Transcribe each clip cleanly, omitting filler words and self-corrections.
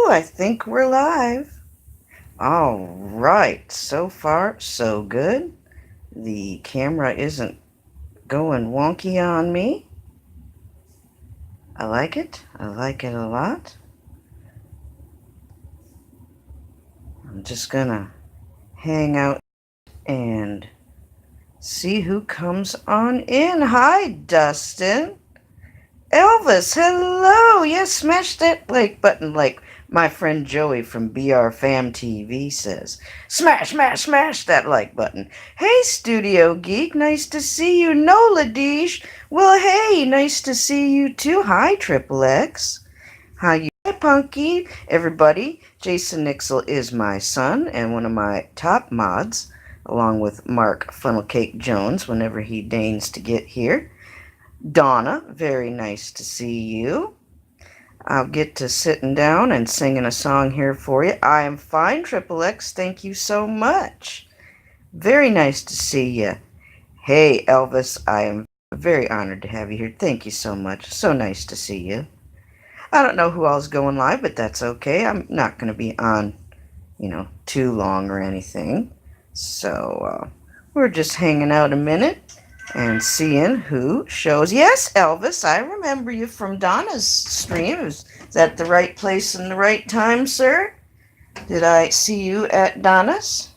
I think we're live. All right, so far so good. The camera isn't going wonky on me. I like it. I like it a lot. I'm just gonna hang out and see who comes on in. Hi, Dustin. Elvis, hello! Yes, smash that like button like my friend Joey from BR Fam TV says. Smash, smash, smash that like button. Hey, Studio Geek, nice to see you. Nola Deesh, well, hey, nice to see you too. Hi, Triple X. How you? Hi, Punky. Everybody, Jason Nixel is my son and one of my top mods, along with Mark Funnelcake Jones whenever he deigns to get here. Donna, very nice to see you. I'll get to sitting down and singing a song here for you. I am fine, Triple X. Thank you so much. Very nice to see you. Hey, Elvis, I am very honored to have you here. Thank you so much. So nice to see you. I don't know who all's going live, but that's okay. I'm not going to be on, too long or anything. So, we're just hanging out a minute and seeing who shows. Yes, Elvis, I remember you from Donna's stream. Is that the right place and the right time, sir? Did I see you at Donna's?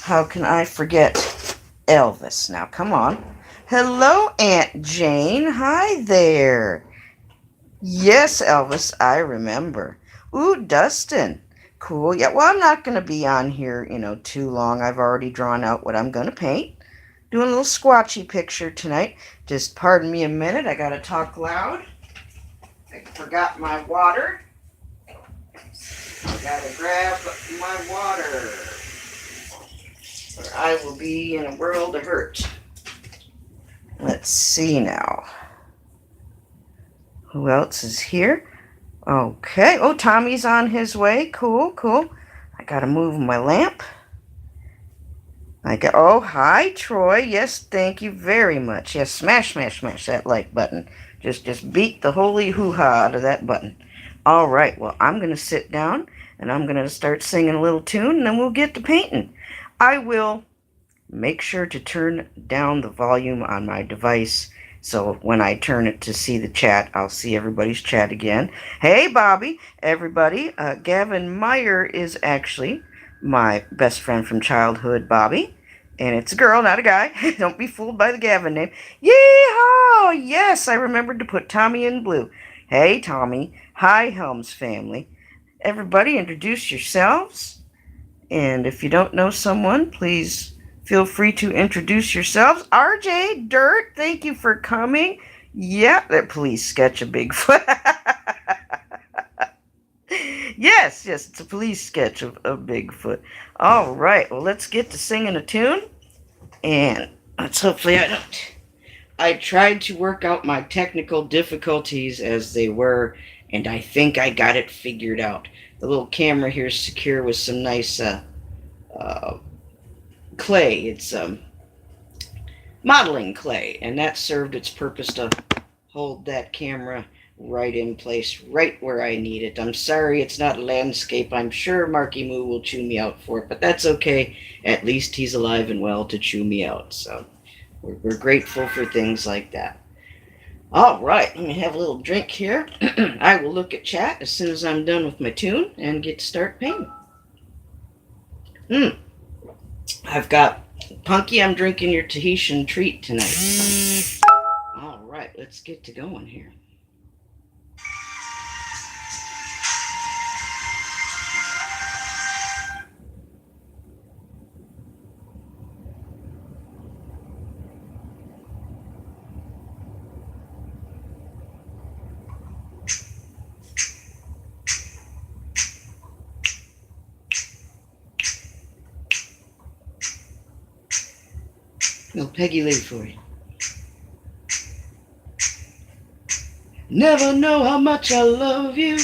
How can I forget Elvis? Now, come on. Hello, Aunt Jane. Hi there. Yes, Elvis, I remember. Ooh, Dustin. Cool. Yeah, well, I'm not going to be on here, too long. I've already drawn out what I'm going to paint. Doing a little squatchy picture tonight. Just pardon me a minute. I got to talk loud. I forgot my water. I got to grab my water, or I will be in a world of hurt. Let's see now. Who else is here? Okay. Oh, Tommy's on his way. Cool, cool. I got to move my lamp. Oh, hi, Troy. Yes, thank you very much. Yes, smash, smash, smash that like button. Just beat the holy hoo-ha out of that button. All right, well, I'm going to sit down, and I'm going to start singing a little tune, and then we'll get to painting. I will make sure to turn down the volume on my device, so when I turn it to see the chat, I'll see everybody's chat again. Hey, Bobby, everybody. Gavin Meyer is actually my best friend from childhood, Bobby. And it's a girl, not a guy. Don't be fooled by the Gavin name. Yee-haw! Yes, I remembered to put Tommy in blue. Hey, Tommy. Hi, Helms family. Everybody, introduce yourselves. And if you don't know someone, please feel free to introduce yourselves. RJ Dirt, thank you for coming. Yeah, please sketch a Bigfoot. Yes, it's a police sketch of Bigfoot. All right, well, let's get to singing a tune. And let's hopefully I tried to work out my technical difficulties as they were, and I think I got it figured out. The little camera here is secure with some nice clay. It's modeling clay, and that served its purpose to hold that camera right in place, right where I need it. I'm sorry it's not a landscape. I'm sure Marky Moo will chew me out for it, but that's okay. At least he's alive and well to chew me out. So we're grateful for things like that. All right, let me have a little drink here. I will look at chat as soon as I'm done with my tune and get to start painting. I've got Punky, I'm drinking your Tahitian treat tonight. All right, let's get to going here. Little Peggy Lee for you. Never know how much I love you.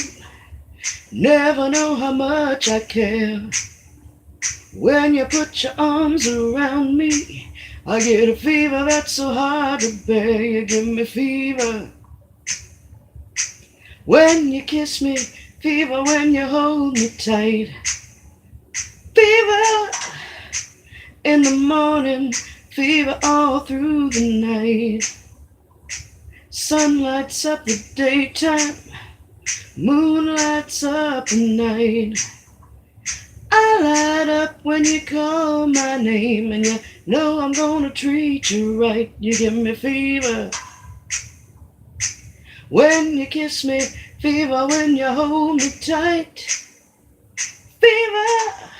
Never know how much I care. When you put your arms around me, I get a fever that's so hard to bear. You give me fever. When you kiss me, fever when you hold me tight. Fever in the morning, fever all through the night. Sun lights up the daytime, moon lights up the night. I light up when you call my name, and you know I'm gonna treat you right. You give me fever when you kiss me, fever when you hold me tight. Fever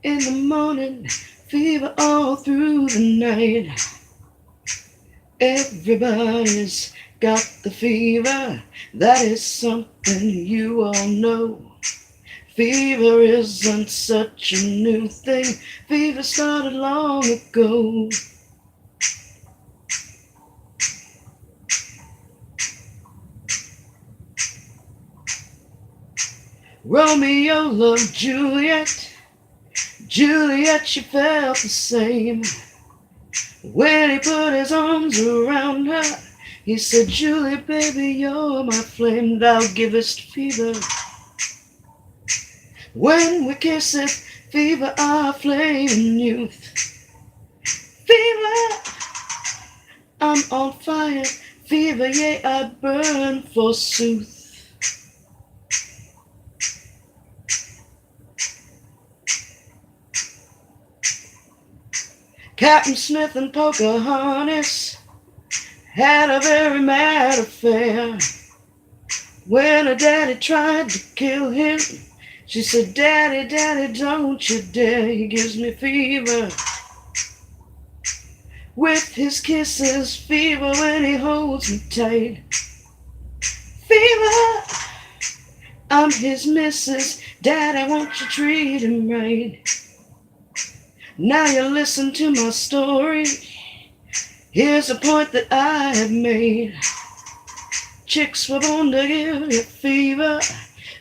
in the morning, fever all through the night. Everybody's got the fever, that is something you all know. Fever isn't such a new thing, fever started long ago. Romeo loved Juliet, Juliet, she felt the same. When he put his arms around her, he said, Julie, baby, you're my flame, thou givest fever. When we kiss it, fever, our flame in youth. Fever, I'm on fire, fever, yea, I burn forsooth. Captain Smith and Pocahontas had a very mad affair. When her daddy tried to kill him, she said, Daddy, Daddy, don't you dare, he gives me fever. With his kisses, fever when he holds me tight. Fever, I'm his missus, Daddy, won't you treat him right? Now you listen to my story, here's a point that I have made. Chicks were born to give you fever,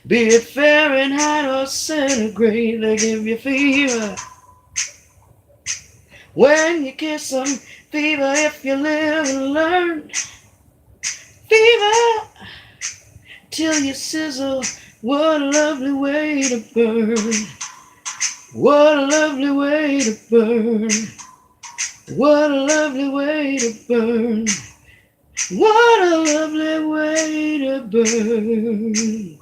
be it Fahrenheit or centigrade, they give you fever. When you kiss them, fever if you live and learn. Fever till you sizzle, what a lovely way to burn. What a lovely way to burn. What a lovely way to burn. What a lovely way to burn.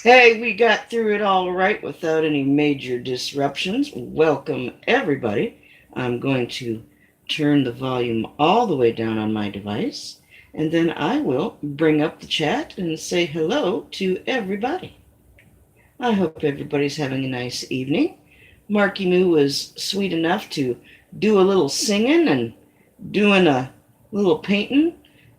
Hey, we got through it all right without any major disruptions. Welcome, everybody. I'm going to turn the volume all the way down on my device, and then I will bring up the chat and say hello to everybody. I hope everybody's having a nice evening. Marky Moo was sweet enough to do a little singing and doing a little painting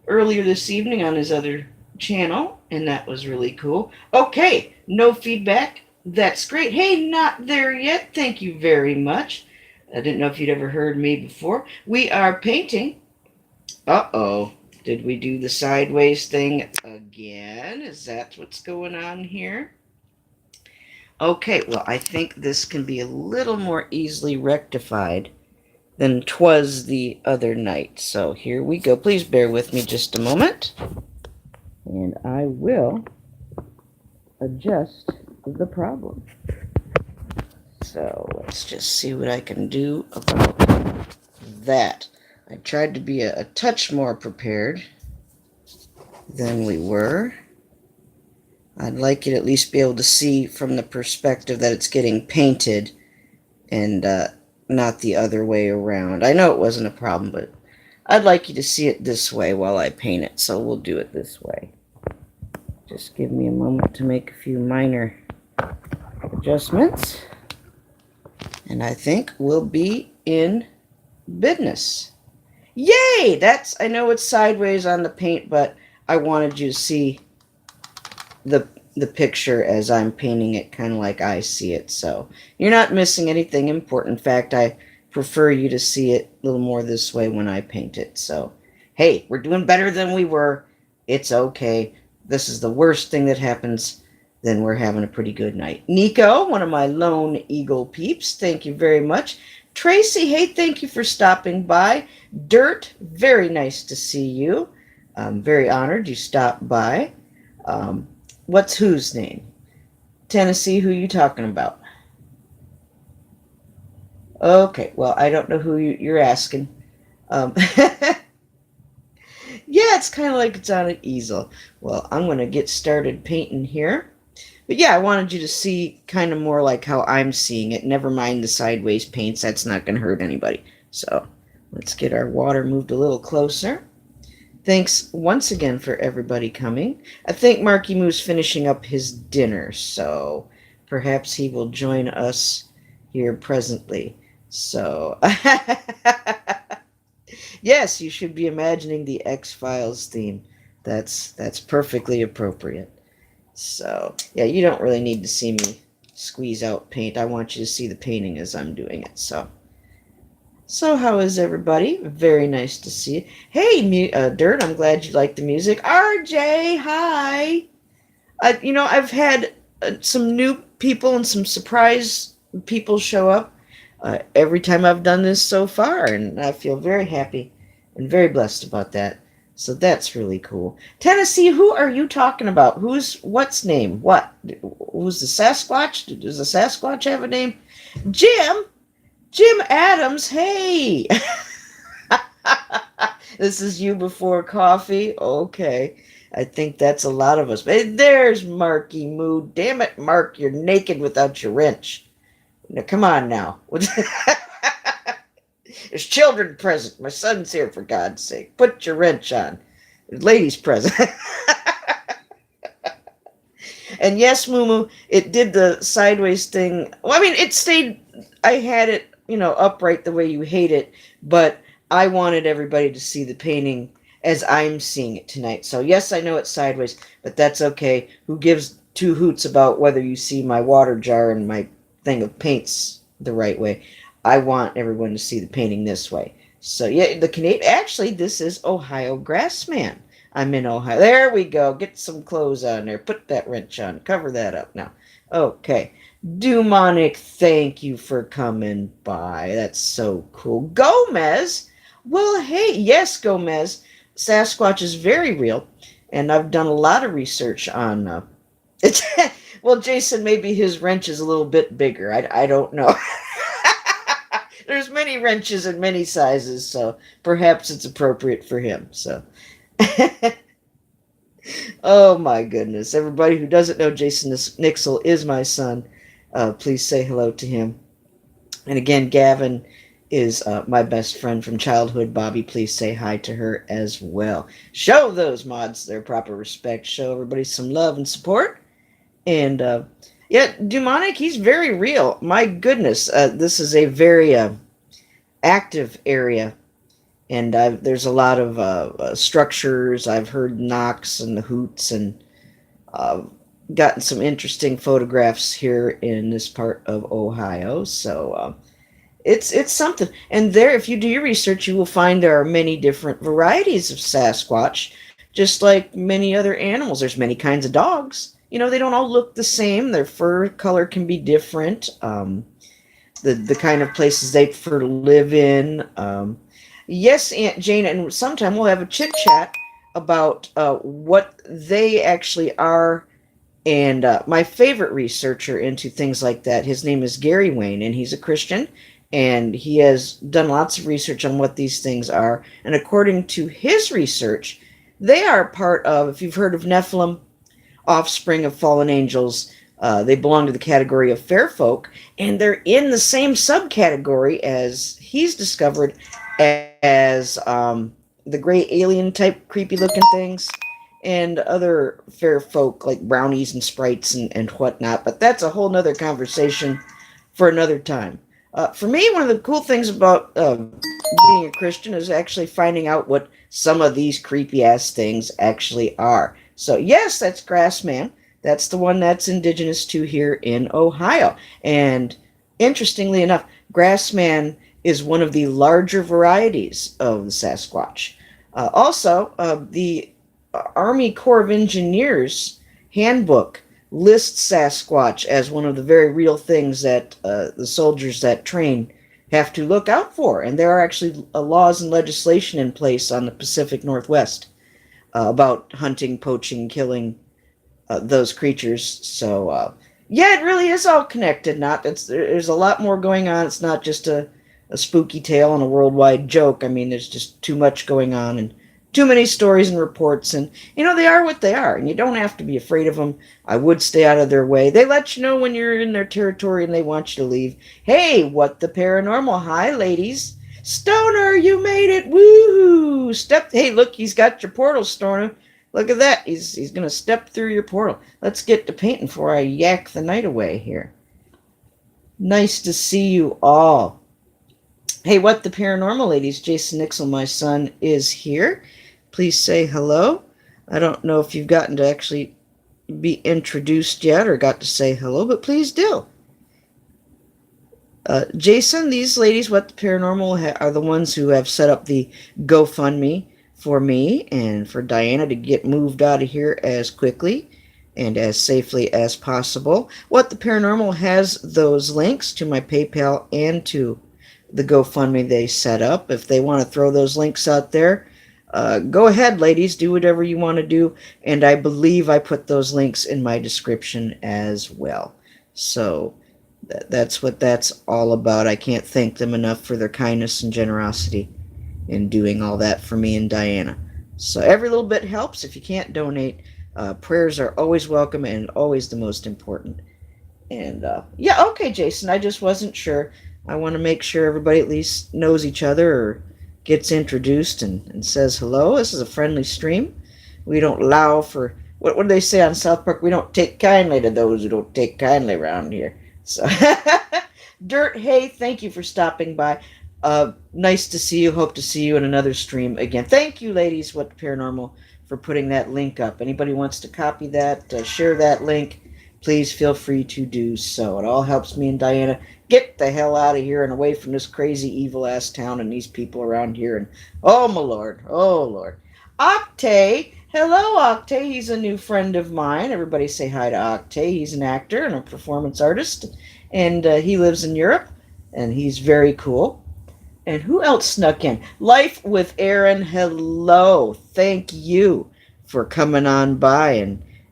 earlier this evening on his other channel, and that was really cool. Okay, no feedback. That's great. Hey, not there yet. Thank you very much. I didn't know if you'd ever heard me before. We are painting. Uh-oh. Did we do the sideways thing again? Is that what's going on here? Okay, well, I think this can be a little more easily rectified than 'twas the other night. So here we go. Please bear with me just a moment, and I will adjust the problem. So let's just see what I can do about that. I tried to be a touch more prepared than we were. I'd like you to at least be able to see from the perspective that it's getting painted and not the other way around. I know it wasn't a problem, but I'd like you to see it this way while I paint it, so we'll do it this way. Just give me a moment to make a few minor adjustments, and I think we'll be in business. Yay! I know it's sideways on the paint, but I wanted you to see the picture as I'm painting it kind of like I see it, so you're not missing anything important. In fact, I prefer you to see it a little more this way when I paint it. So hey, we're doing better than we were. It's okay. This is the worst thing that happens, then we're having a pretty good night. Nico, one of my lone eagle peeps, thank you very much. Tracy, hey, thank you for stopping by. Dirt, very nice to see you. I'm very honored you stopped by. Um, what's whose name? Tennessee, who you talking about? Okay, well, I don't know who you're asking. Yeah, it's kind of like it's on an easel. Well, I'm going to get started painting here. But yeah, I wanted you to see kind of more like how I'm seeing it. Never mind the sideways paints. That's not going to hurt anybody. So let's get our water moved a little closer. Thanks once again for everybody coming. I think Marky Moo's finishing up his dinner, so perhaps he will join us here presently. So, yes, you should be imagining the X-Files theme. That's perfectly appropriate. So, yeah, you don't really need to see me squeeze out paint. I want you to see the painting as I'm doing it. So how is everybody? Very nice to see you. Hey, Dirt, I'm glad you like the music. RJ, hi. I've had some new people and some surprise people show up every time I've done this so far, and I feel very happy and very blessed about that. So that's really cool. Tennessee, who are you talking about? What's name? What? Who's the Sasquatch? Does the Sasquatch have a name? Jim? Jim Adams, hey! This is you before coffee? Okay. I think that's a lot of us. Hey, there's Marky Moo. Damn it, Mark, you're naked without your wrench. Now, come on now. There's children present. My son's here, for God's sake. Put your wrench on. There's ladies present. And yes, Moo, it did the sideways thing. Well, I mean, it stayed. I had it, upright the way you hate it, but I wanted everybody to see the painting as I'm seeing it tonight. So yes, I know it's sideways, but that's okay. Who gives two hoots about whether you see my water jar and my thing of paints the right way? I want everyone to see the painting this way. So yeah, actually, this is Ohio Grassman. I'm in Ohio. There we go. Get some clothes on there. Put that wrench on. Cover that up now. Okay. Dumonic, thank you for coming by. That's so cool. Gomez? Well, hey, yes, Gomez. Sasquatch is very real, and I've done a lot of research on it. Well, Jason, maybe his wrench is a little bit bigger. I don't know. There's many wrenches in many sizes, so perhaps it's appropriate for him. So, oh my goodness. Everybody who doesn't know Jason Nixel is my son. Please say hello to him. And again, Gavin is my best friend from childhood. Bobby, please say hi to her as well. Show those mods their proper respect. Show everybody some love and support. And yeah, Dumonic, he's very real. My goodness, this is a very active area. And there's a lot of structures. I've heard knocks and the hoots, and gotten some interesting photographs here in this part of Ohio. So it's something. And there, if you do your research, you will find there are many different varieties of Sasquatch, just like many other animals. There's many kinds of dogs. They don't all look the same. Their fur color can be different. The kind of places they prefer to live in. Yes, Aunt Jane, and sometime we'll have a chit chat about what they actually are. And my favorite researcher into things like that, his name is Gary Wayne, and he's a Christian, and he has done lots of research on what these things are. And according to his research, they are part of, if you've heard of Nephilim, offspring of fallen angels, they belong to the category of fair folk, and they're in the same subcategory as he's discovered as the gray alien type creepy looking things, and other fair folk like brownies and sprites and whatnot. But that's a whole nother conversation for another time. For me, one of the cool things about being a Christian is actually finding out what some of these creepy ass things actually are. So yes, that's Grassman. That's the one that's indigenous to here in Ohio. And interestingly enough, Grassman is one of the larger varieties of the Sasquatch. Also, the Army Corps of Engineers handbook lists Sasquatch as one of the very real things that the soldiers that train have to look out for. And there are actually laws and legislation in place on the Pacific Northwest about hunting, poaching, killing those creatures. So yeah, it really is all connected. Not there's a lot more going on. It's not just a spooky tale and a worldwide joke. I mean, there's just too much going on and too many stories and reports. And they are what they are, and you don't have to be afraid of them. I would stay out of their way. They let you know when you're in their territory and they want you to leave. Hey, what the paranormal? Hi, ladies. Stoner, you made it! Woohoo! Hey, look, he's got your portal, Stoner. Look at that. He's going to step through your portal. Let's get to painting before I yak the night away here. Nice to see you all. Hey, what the paranormal, ladies? Jason Nixel, my son, is here. Please say hello. I don't know if you've gotten to actually be introduced yet or got to say hello, but please do. Jason, these ladies, what the paranormal, are the ones who have set up the GoFundMe for me and for Diana to get moved out of here as quickly and as safely as possible. What the paranormal has those links to my PayPal and to the GoFundMe they set up. If they want to throw those links out there, go ahead, ladies, do whatever you want to do. And I believe I put those links in my description as well. So that's what that's all about. I can't thank them enough for their kindness and generosity in doing all that for me and Diana. So every little bit helps. If you can't donate, prayers are always welcome and always the most important. And yeah, okay, Jason, I just wasn't sure. I want to make sure everybody at least knows each other or gets introduced and says hello. This is a friendly stream. We don't allow for, what do they say on South Park? We don't take kindly to those who don't take kindly around here. So, Dirt, hey, thank you for stopping by. Nice to see you. Hope to see you in another stream again. Thank you, ladies, What the Paranormal, for putting that link up. Anybody wants to copy that, share that link, please feel free to do so. It all helps me and Diana get the hell out of here and away from this crazy, evil-ass town and these people around here. And oh, my Lord. Oh, Lord. Octay. Hello, Octay. He's a new friend of mine. Everybody say hi to Octay. He's an actor and a performance artist, and he lives in Europe, and he's very cool. And who else snuck in? Life with Aaron. Hello. Thank you for coming on by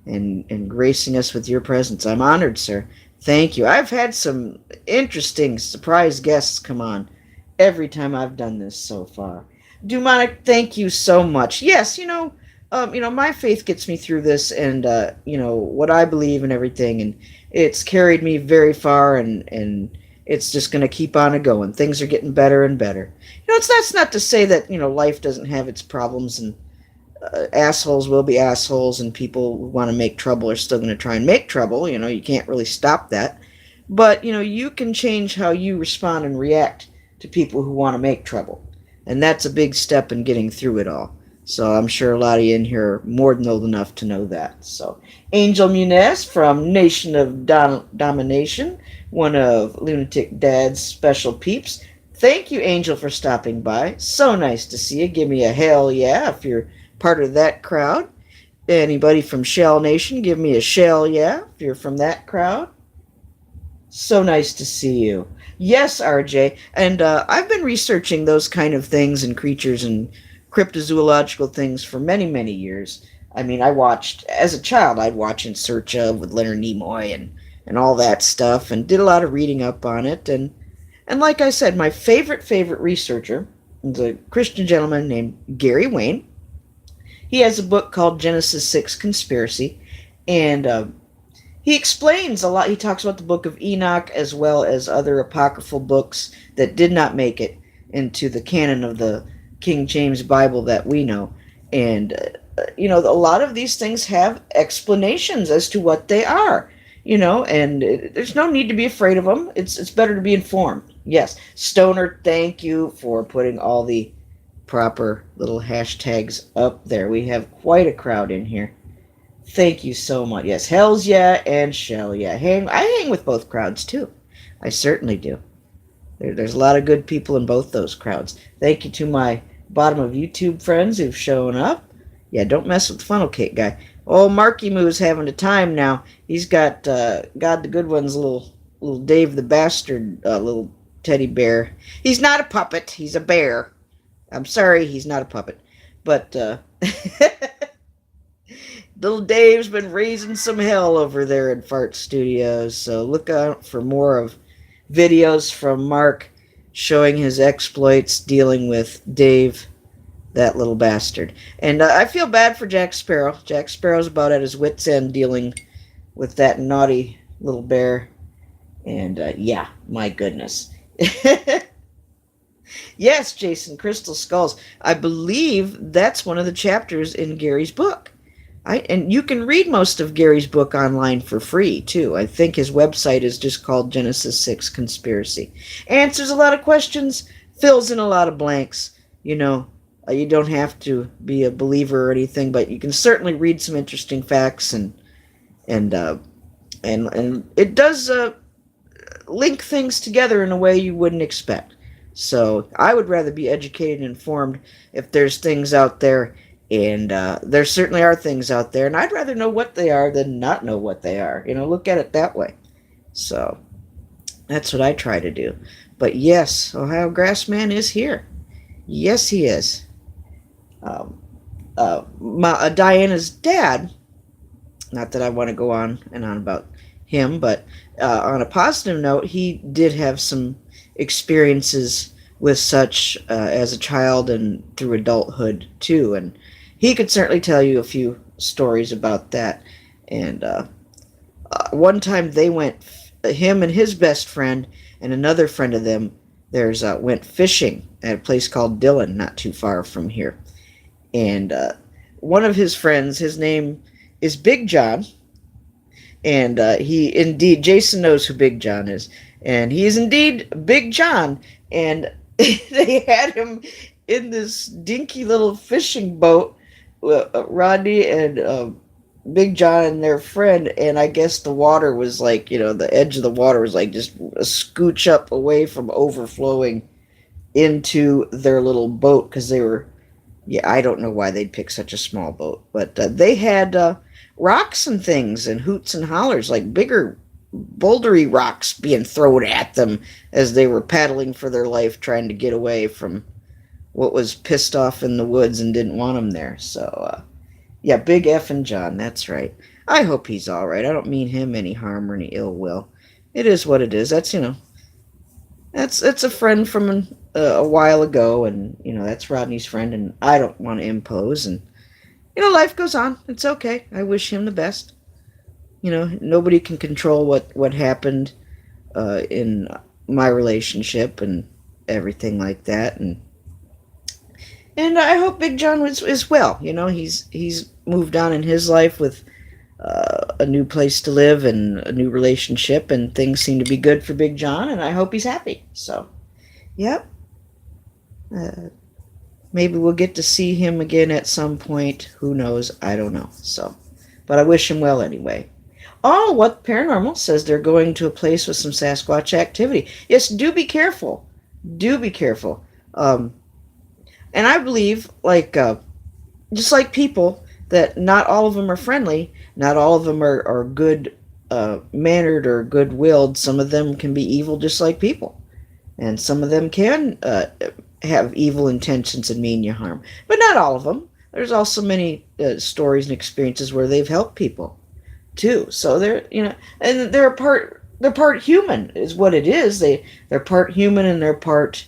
and gracing us with your presence. I'm honored, sir. Thank you. I've had some interesting surprise guests come on every time I've done this so far. Dumonic, thank you so much. Yes, my faith gets me through this, and what I believe and everything, and it's carried me very far, and it's just going to keep on going. Things are getting better and better. That's not to say that life doesn't have its problems, and assholes will be assholes, and people who want to make trouble are still going to try and make trouble. You can't really stop that, but you can change how you respond and react to people who want to make trouble, and that's a big step in getting through it all. So I'm sure a lot of you in here are more than old enough to know that. So Angel Munez from Nation of Domination, one of Lunatic Dad's special peeps. Thank you, Angel, for stopping by. So nice to see you. Give me a hell yeah if you're part of that crowd. Anybody from Shell Nation, give me a shell yeah if you're from that crowd. So nice to see you. Yes, RJ. And I've been researching those kind of things and creatures and cryptozoological things for many, many years. I mean, as a child, I'd watch In Search Of with Leonard Nimoy and all that stuff, and did a lot of reading up on it. And like I said, my favorite researcher is a Christian gentleman named Gary Wayne. He has a book called Genesis 6 Conspiracy, and he explains a lot. He talks about the book of Enoch as well as other apocryphal books that did not make it into the canon of the King James Bible that we know. And, a lot of these things have explanations as to what they are, and there's no need to be afraid of them. It's better to be informed. Yes. Stoner, thank you for putting all the proper little hashtags up there. We have quite a crowd in here. Thank you so much. Yes, hells yeah and shell yeah. I hang with both crowds too. I certainly do. There's a lot of good people in both those crowds. Thank you to my bottom of YouTube friends who've shown up. Yeah, don't mess with the funnel cake guy. Oh, Marky Moo's having a time now. He's got God the Good One's little Dave the Bastard little teddy bear. He's not a puppet. He's a bear. I'm sorry, he's not a puppet. But Little Dave's been raising some hell over there in Fart Studios, so look out for more of videos from Mark showing his exploits dealing with Dave, that little bastard. And I feel bad for Jack Sparrow. Jack Sparrow's about at his wit's end dealing with that naughty little bear. And yeah, my goodness. Yes, Jason, Crystal Skulls. I believe that's one of the chapters in Gary's book. And you can read most of Gary's book online for free, too. I think his website is just called Genesis 6 Conspiracy. Answers a lot of questions, fills in a lot of blanks. You know, you don't have to be a believer or anything, but you can certainly read some interesting facts, and it does link things together in a way you wouldn't expect. So I would rather be educated and informed if there's things out there, and there certainly are things out there, and I'd rather know what they are than not know what they are. You know, look at it that way. So that's what I try to do. But yes, Ohio Grassman is here. Yes, he is. Diana's dad, not that I want to go on and on about him, but on a positive note, he did have some experiences with such as a child and through adulthood too, and he could certainly tell you a few stories about that. And one time they went, him and his best friend and another friend of them, went fishing at a place called Dillon, not too far from here. And one of his friends, his name is Big John, and he indeed, Jason knows who Big John is, and he is indeed Big John, and they had him in this dinky little fishing boat, Rodney and Big John and their friend, and I guess the water was like, the edge of the water was like just a scooch up away from overflowing into their little boat, because they were, I don't know why they'd pick such a small boat, but they had rocks and things and hoots and hollers, like bigger bouldery rocks being thrown at them as they were paddling for their life, trying to get away from what was pissed off in the woods and didn't want them there. So, yeah, Big F and John, that's right. I hope he's all right. I don't mean him any harm or any ill will. It is what it is. That's, that's a friend from a while ago, and, that's Rodney's friend, and I don't want to impose, and, life goes on. It's okay. I wish him the best. Nobody can control what happened in my relationship and everything like that, and I hope Big John is well. He's moved on in his life with a new place to live and a new relationship, and things seem to be good for Big John, and I hope he's happy. So, yep. Maybe we'll get to see him again at some point. Who knows? I don't know. So, but I wish him well anyway. Oh, What Paranormal says they're going to a place with some Sasquatch activity. Yes, do be careful. Do be careful. And I believe, just like people, that not all of them are friendly. Not all of them are good mannered or good-willed. Some of them can be evil just like people. And some of them can have evil intentions and mean you harm. But not all of them. There's also many stories and experiences where they've helped people too. So they're, and they're part human is what it is. They're part human and they're part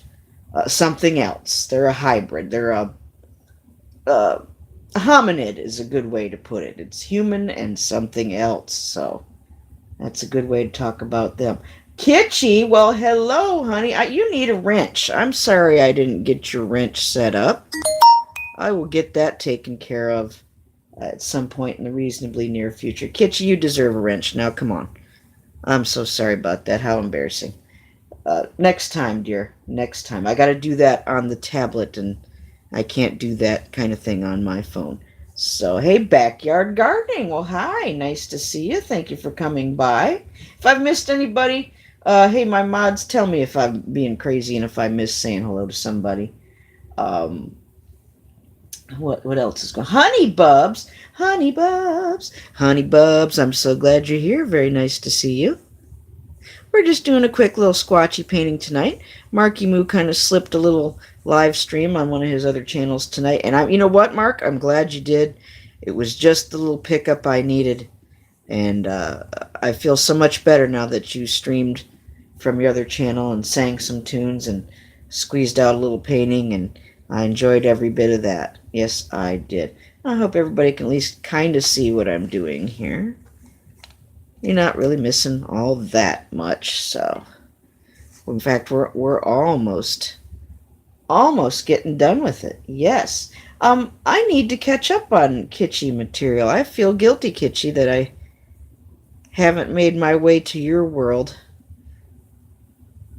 something else. They're a hybrid. They're a hominid is a good way to put it. It's human and something else. So that's a good way to talk about them. Kitschy, well, hello, honey. You need a wrench. I'm sorry I didn't get your wrench set up. I will get that taken care of at some point in the reasonably near future. Kitschy, you deserve a wrench. Now, come on. I'm so sorry about that. How embarrassing. Next time, dear. Next time. I got to do that on the tablet, and I can't do that kind of thing on my phone. So, hey, Backyard Gardening. Well, hi. Nice to see you. Thank you for coming by. If I've missed anybody, hey, my mods, tell me if I'm being crazy and if I miss saying hello to somebody. What else is going on? Honey Bubs. Honey Bubs. Honey Bubs, I'm so glad you're here. Very nice to see you. We're just doing a quick little squatchy painting tonight. Marky Moo kind of slipped a little live stream on one of his other channels tonight. And you know what, Mark? I'm glad you did. It was just the little pickup I needed, and I feel so much better now that you streamed from your other channel and sang some tunes and squeezed out a little painting, and I enjoyed every bit of that. Yes, I did. I hope everybody can at least kind of see what I'm doing here. You're not really missing all that much, so in fact we're almost getting done with it. Yes. I need to catch up on kitschy material. I feel guilty, Kitschy, that I haven't made my way to your world.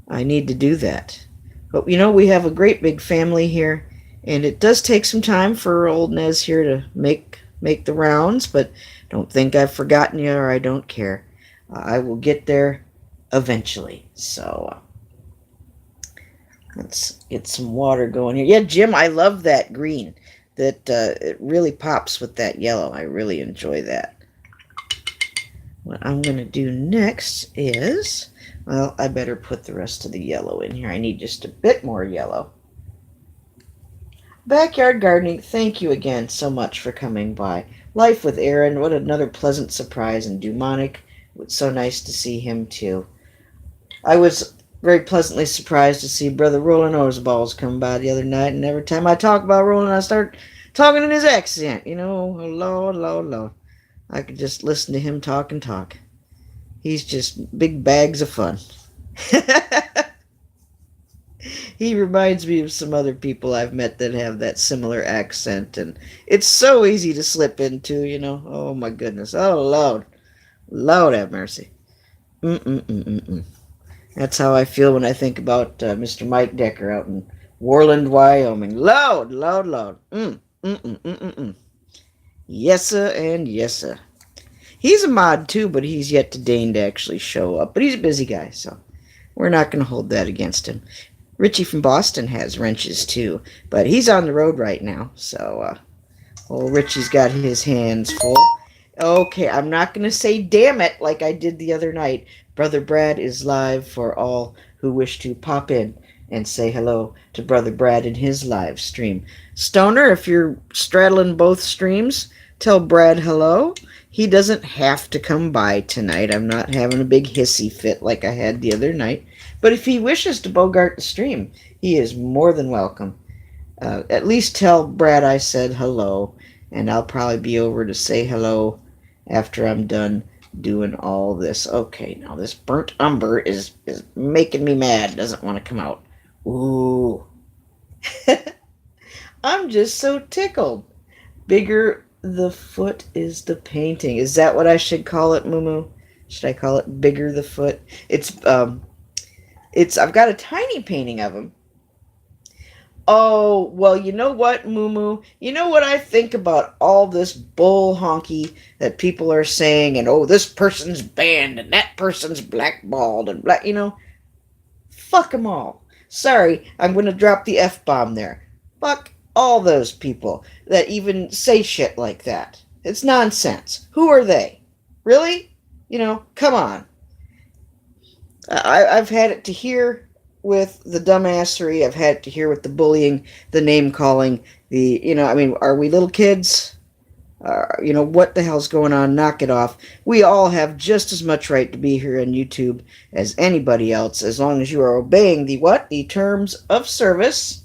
I need to do that. But you know, we have a great big family here, and it does take some time for old Nez here to make the rounds, but don't think I've forgotten you or I don't care. I will get there eventually. So let's get some water going here. Yeah, Jim, I love that green. That it really pops with that yellow. I really enjoy that. What I'm going to do next is, well, I better put the rest of the yellow in here. I need just a bit more yellow. Backyard gardening, thank you again so much for coming by. Life with Aaron, what another pleasant surprise. And Dumonic, it's so nice to see him too. I was very pleasantly surprised to see Brother Roland Oseballs come by the other night, and every time I talk about Roland, I start talking in his accent. You know, oh, Lord, Lord, Lord. I could just listen to him talk and talk. He's just big bags of fun. He reminds me of some other people I've met that have that similar accent, and it's so easy to slip into, you know. Oh, my goodness. Oh, Lord. Lord have mercy. Mm-mm-mm-mm-mm. That's how I feel when I think about Mr. Mike Decker out in Worland, Wyoming. Loud, loud, loud. Mm. Yes, sir, and yes, sir. He's a mod, too, but he's yet to deign to actually show up. But he's a busy guy, so we're not going to hold that against him. Richie from Boston has wrenches, too, but he's on the road right now, so old Richie's got his hands full. Okay, I'm not going to say damn it like I did the other night. Brother Brad is live for all who wish to pop in and say hello to Brother Brad in his live stream. Stoner, if you're straddling both streams, tell Brad hello. He doesn't have to come by tonight. I'm not having a big hissy fit like I had the other night. But if he wishes to bogart the stream, he is more than welcome. At least tell Brad I said hello, and I'll probably be over to say hello after I'm done doing all this. Okay, now this burnt umber is making me mad. Doesn't want to come out. Ooh. I'm just so tickled. Bigger the foot is the painting. Is that what I should call it, Moo? Should I call it Bigger the Foot? It's I've got a tiny painting of him. Oh, well, you know what, Moo? You know what I think about all this bull honky that people are saying, and oh, this person's banned, and that person's blackballed, and black, you know? Fuck them all. Sorry, I'm going to drop the F-bomb there. Fuck all those people that even say shit like that. It's nonsense. Who are they? Really? You know, come on. I've had it to hear with the dumbassery. I've had it to hear with the bullying, the name-calling, I mean, are we little kids? What the hell's going on? Knock it off. We all have just as much right to be here on YouTube as anybody else, as long as you are obeying the terms of service.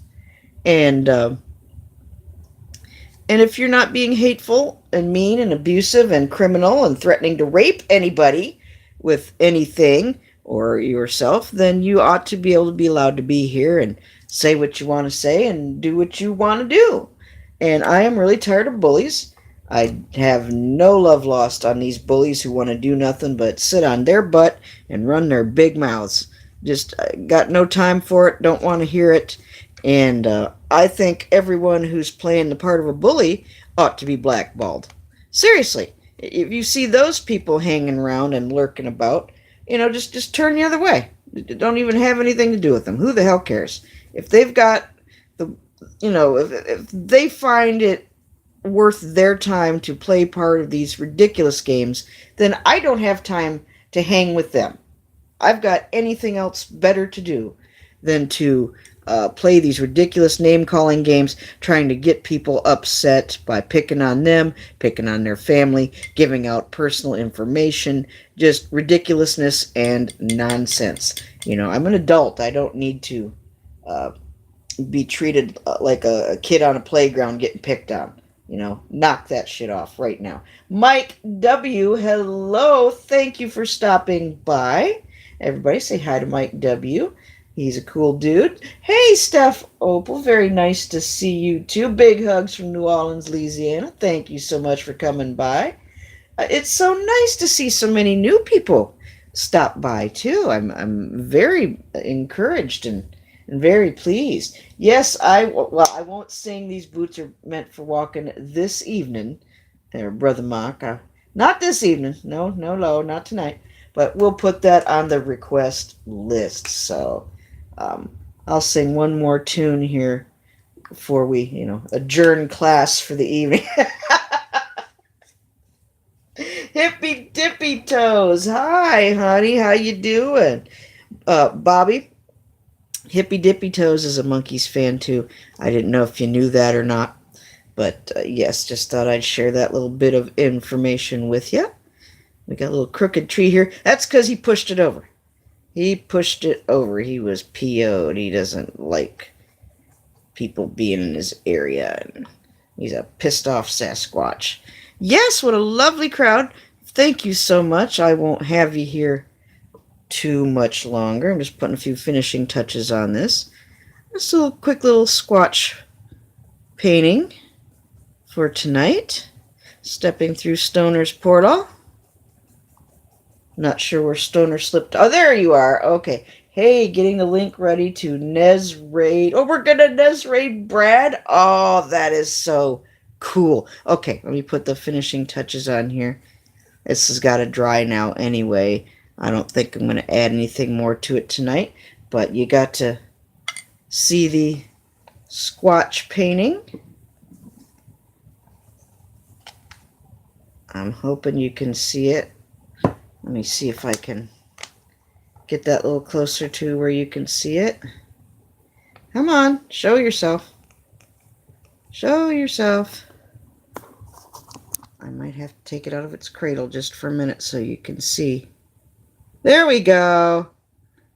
And if you're not being hateful and mean and abusive and criminal and threatening to rape anybody with anything or yourself, then you ought to be able to be allowed to be here and say what you want to say and do what you want to do. And I am really tired of bullies. I have no love lost on these bullies who want to do nothing but sit on their butt and run their big mouths. Just got no time for it, don't want to hear it. And I think everyone who's playing the part of a bully ought to be blackballed. Seriously, if you see those people hanging around and lurking about, just turn the other way. Don't even have anything to do with them. Who the hell cares? If they've got if they find it worth their time to play part of these ridiculous games, then I don't have time to hang with them. I've got anything else better to do than to play these ridiculous name-calling games, trying to get people upset by picking on them, picking on their family, giving out personal information, just ridiculousness and nonsense. I'm an adult. I don't need to uh, be treated like a kid on a playground getting picked on. Knock that shit off right now. Mike W, hello. Thank you for stopping by. Everybody say hi to Mike W. He's a cool dude. Hey, Steph Opal. Very nice to see you too. Big hugs from New Orleans, Louisiana. Thank you so much for coming by. It's so nice to see so many new people stop by too. I'm very encouraged and very pleased. Yes, I won't sing "These Boots Are Meant for Walking" this evening, there, Brother Mock. Not this evening. No, not tonight. But we'll put that on the request list. So I'll sing one more tune here before we, adjourn class for the evening. Hippy dippy toes. Hi, honey. How you doing? Bobby, Hippy Dippy Toes is a Monkees fan too. I didn't know if you knew that or not. But yes, just thought I'd share that little bit of information with you. We got a little crooked tree here. That's because he pushed it over. He pushed it over. He was PO'd. He doesn't like people being in his area. And he's a pissed off Sasquatch. Yes, what a lovely crowd. Thank you so much. I won't have you here too much longer. I'm just putting a few finishing touches on this. Just a quick little squatch painting for tonight. Stepping through Stoner's portal. Not sure where Stoner slipped. Oh, there you are. Okay. Hey, getting the link ready to Nez Raid. Oh, we're going to Nez Raid Brad. Oh, that is so cool. Okay, let me put the finishing touches on here. This has got to dry now anyway. I don't think I'm going to add anything more to it tonight, but you got to see the squatch painting. I'm hoping you can see it. Let me see if I can get that a little closer to where you can see it. Come on, show yourself. Show yourself. I might have to take it out of its cradle just for a minute so you can see. There we go.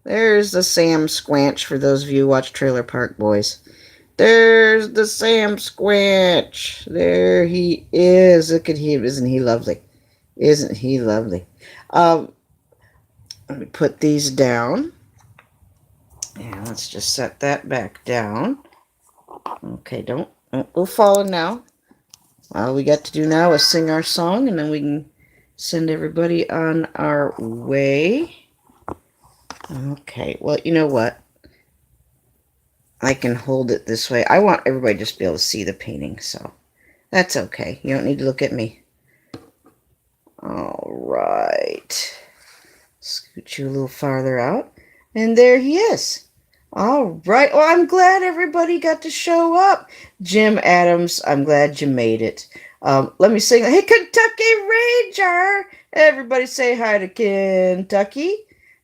There's the Sam Squanch for those of you who watch Trailer Park Boys. There's the Sam Squanch. There he is. Look at him. Isn't he lovely? Isn't he lovely? Let me put these down. And let's just set that back down. Okay, don't go falling now. All we got to do now is sing our song, and then we can send everybody on our way. Okay, well, you know what? I can hold it this way. I want everybody just to be able to see the painting, so that's okay. You don't need to look at me. All right. Scoot you a little farther out. And there he is. All right. Well, I'm glad everybody got to show up. Jim Adams, I'm glad you made it. Let me sing. Hey, Kentucky Ranger. Everybody say hi to Kentucky.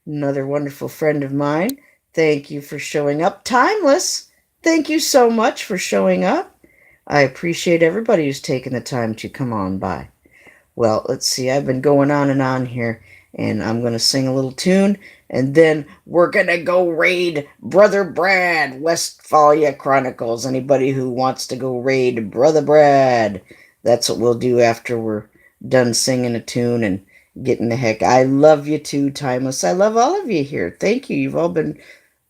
Another wonderful friend of mine. Thank you for showing up. Timeless, thank you so much for showing up. I appreciate everybody who's taken the time to come on by. Well, let's see. I've been going on and on here, and I'm going to sing a little tune, and then we're going to go raid Brother Brad, Westphalia Chronicles. Anybody who wants to go raid Brother Brad, that's what we'll do after we're done singing a tune and getting the heck. I love you too, Timeless. I love all of you here. Thank you. You've all been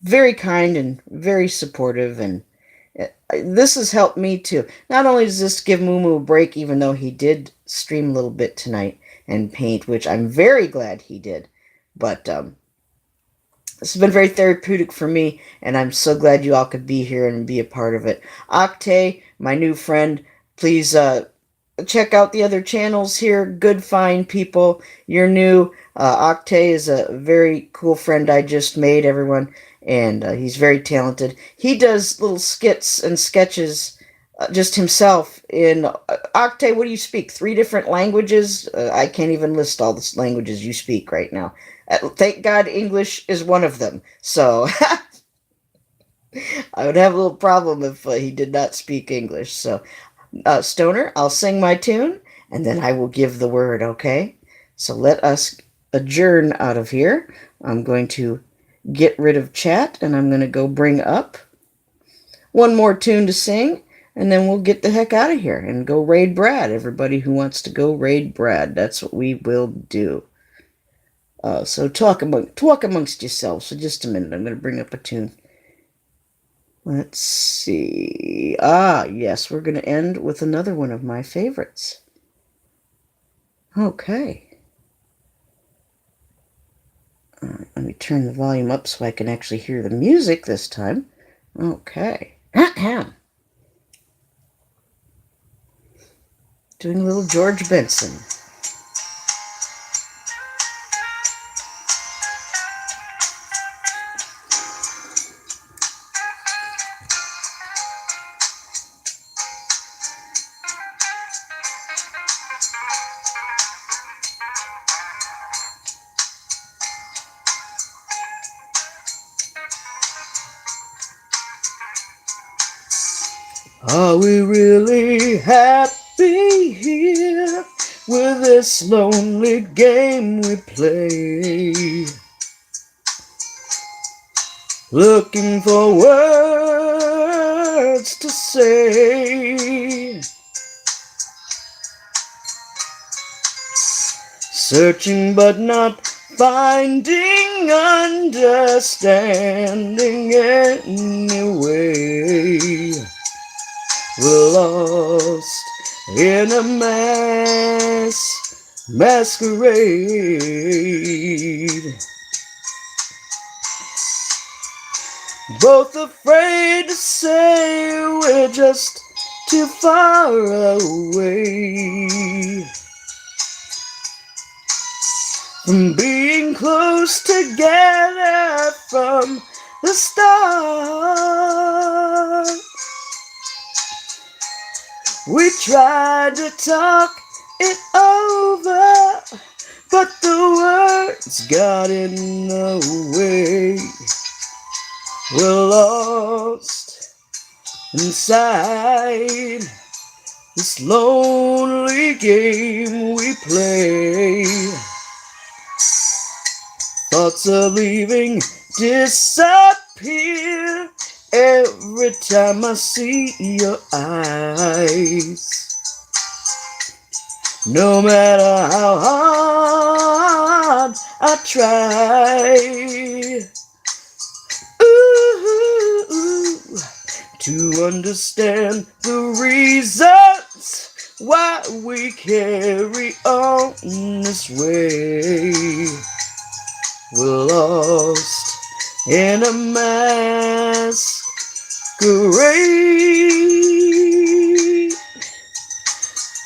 very kind and very supportive, and this has helped me too. Not only does this give Moo a break, even though he did stream a little bit tonight and paint, which I'm very glad he did, but this has been very therapeutic for me, and I'm so glad you all could be here and be a part of it. Octay, my new friend, please check out the other channels here. Good, fine people. You're new. Octay is a very cool friend I just made, everyone, and he's very talented. He does little skits and sketches just himself in... Octay, what do you speak? 3 different languages? I can't even list all the languages you speak right now. Thank God English is one of them. So... I would have a little problem if he did not speak English. So, Stoner, I'll sing my tune, and then I will give the word, okay? So let us adjourn out of here. I'm going to get rid of chat, and I'm going to go bring up one more tune to sing, and then we'll get the heck out of here and go raid Brad. Everybody who wants to go raid Brad, that's what we will do. So talk amongst yourselves for just a minute. I'm going to bring up a tune. Let's see. Ah, yes, we're going to end with another one of my favorites. Okay. Let me turn the volume up so I can actually hear the music this time. Okay. Doing a little George Benson. Are we really happy here with this lonely game we play? Looking for words to say, searching but not finding understanding anyway. We're lost in a masquerade, both afraid to say we're just too far away from being close together from the start. We tried to talk it over, but the words got in the way. We're lost inside this lonely game we play. Thoughts of leaving disappear every time I see your eyes. No matter how hard I try to understand the reasons why we carry on this way. We're lost in a masquerade.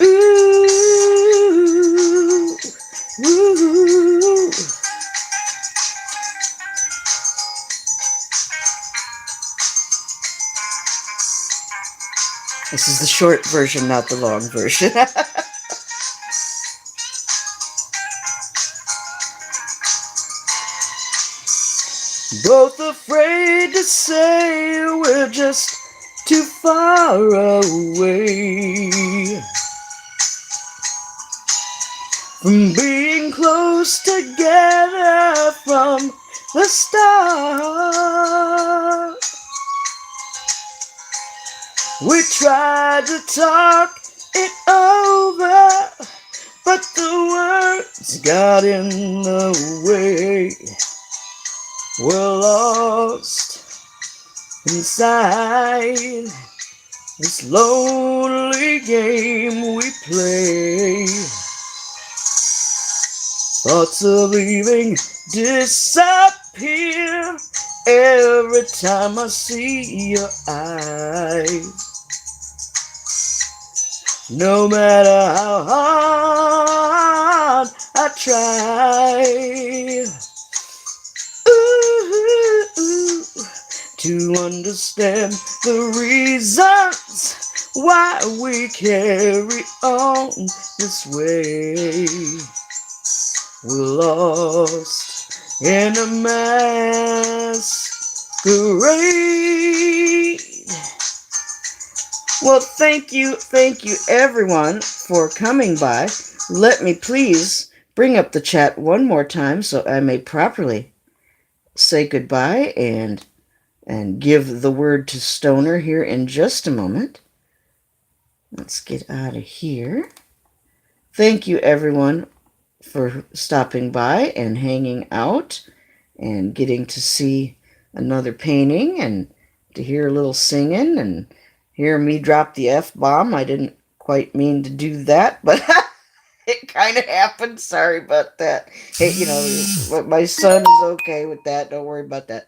Ooh, ooh. This is the short version, not the long version. Both afraid to say we're just too far away from being close together from the start. We tried to talk it over, but the words got in the way. We're lost inside this lonely game we play. Thoughts of leaving disappear every time I see your eyes. No matter how hard I try to understand the reasons why we carry on this way. We're lost in a masquerade. Great. Well, thank you everyone for coming by. Let me please bring up the chat one more time so I may properly say goodbye and give the word to Stoner here in just a moment. Let's get out of here. Thank you everyone for stopping by and hanging out and getting to see another painting and to hear a little singing and hear me drop the F-bomb. I didn't quite mean to do that, but it kind of happened. Sorry about that. Hey, my son is okay with that. Don't worry about that.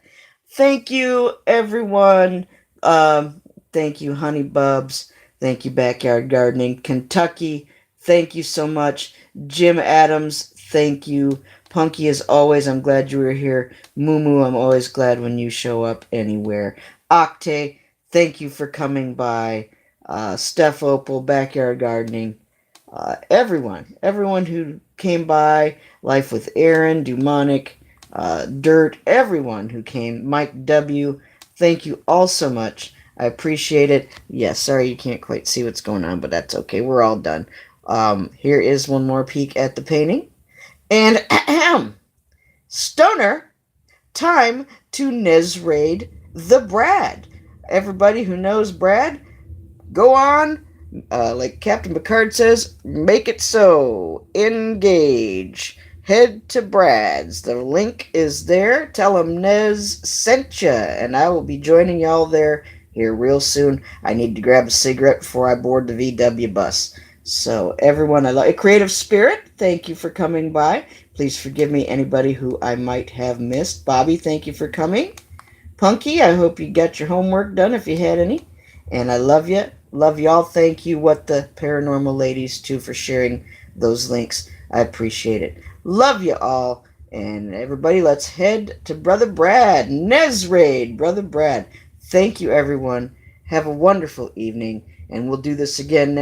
Thank you, everyone. Thank you, Honey Bubs. Thank you, Backyard Gardening, Kentucky. Thank you so much. Jim Adams, thank you. Punky, as always, I'm glad you were here. Moo, I'm always glad when you show up anywhere. Octay, thank you for coming by. Steph Opal, Backyard Gardening. Everyone who came by, Life with Aaron, Dumonic, Dirt, everyone who came, Mike W., thank you all so much. I appreciate it. Yes, sorry you can't quite see what's going on, but that's okay. We're all done. Here is one more peek at the painting. And Stoner, time to Nez raid the Brad. Everybody who knows Brad, go on. Like Captain Picard says, make it so. Engage. Head to Brad's. The link is there. Tell him Nez sent ya, and I will be joining y'all there here real soon. I need to grab a cigarette before I board the VW bus. So everyone, I love a creative spirit. Thank you for coming by. Please forgive me anybody who I might have missed. Bobby, thank you for coming. Punky, I hope you got your homework done if you had any. And I love you. Love y'all. Thank you, What the Paranormal Ladies, too, for sharing those links. I appreciate it. Love you all. And everybody, let's head to Brother Brad. Nez raid, Brother Brad. Thank you, everyone. Have a wonderful evening. And we'll do this again next